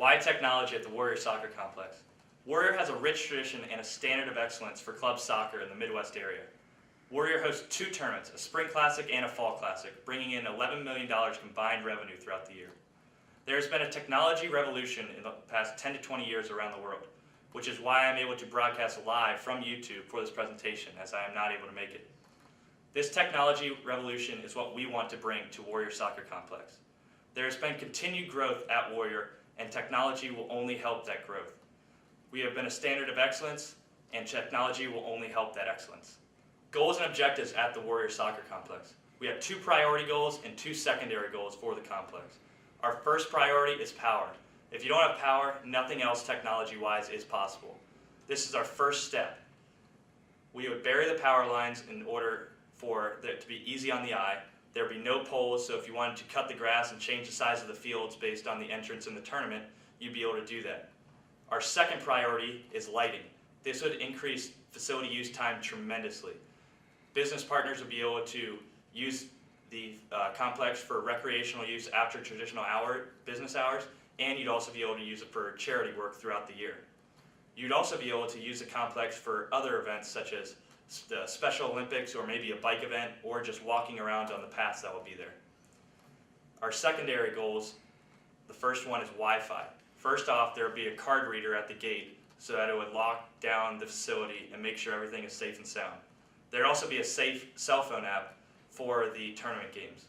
Why technology at the Warrior Soccer Complex? Warrior has a rich tradition and a standard of excellence for club soccer in the Midwest area. Warrior hosts two tournaments, a Spring Classic and a Fall Classic, bringing in $11 million combined revenue throughout the year. There has been a technology revolution in the past 10 to 20 years around the world, which is why I'm able to broadcast live from YouTube for this presentation, as I am not able to make it. This technology revolution is what we want to bring to Warrior Soccer Complex. There has been continued growth at Warrior, and technology will only help that growth. We have been a standard of excellence, and technology will only help that excellence. Goals and objectives at the Warrior Soccer Complex. We have 2 priority goals and 2 secondary goals for the complex. Our first priority is power. If you don't have power, nothing else technology-wise is possible. This is our first step. We would bury the power lines in order for it to be easy on the eye. There would be no poles, so if you wanted to cut the grass and change the size of the fields based on the entrance in the tournament, you'd be able to do that. Our second priority is lighting. This would increase facility use time tremendously. Business partners would be able to use the complex for recreational use after traditional business hours, and you'd also be able to use it for charity work throughout the year. You'd also be able to use the complex for other events such as the Special Olympics, or maybe a bike event, or just walking around on the paths that will be there. Our secondary goals, the first one is Wi-Fi. First off, there would be a card reader at the gate so that it would lock down the facility and make sure everything is safe and sound. There would also be a safe cell phone app for the tournament games.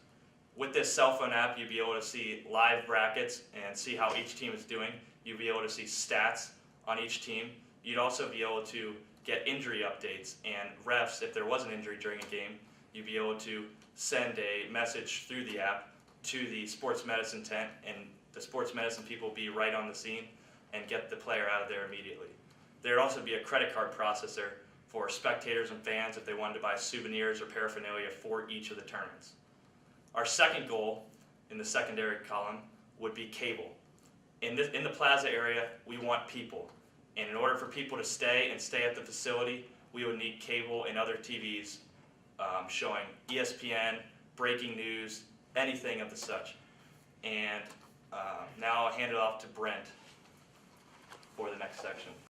With this cell phone app, you'd be able to see live brackets and see how each team is doing. You'd be able to see stats on each team. You'd also be able to get injury updates and refs. If there was an injury during a game, you'd be able to send a message through the app to the sports medicine tent, and the sports medicine people would be right on the scene and get the player out of there immediately. There would also be a credit card processor for spectators and fans if they wanted to buy souvenirs or paraphernalia for each of the tournaments. Our second goal in the secondary column would be cable. In the plaza area, we want people. And in order for people to stay at the facility, we would need cable and other TVs showing ESPN, breaking news, anything of the such. And now I'll hand it off to Brent for the next section.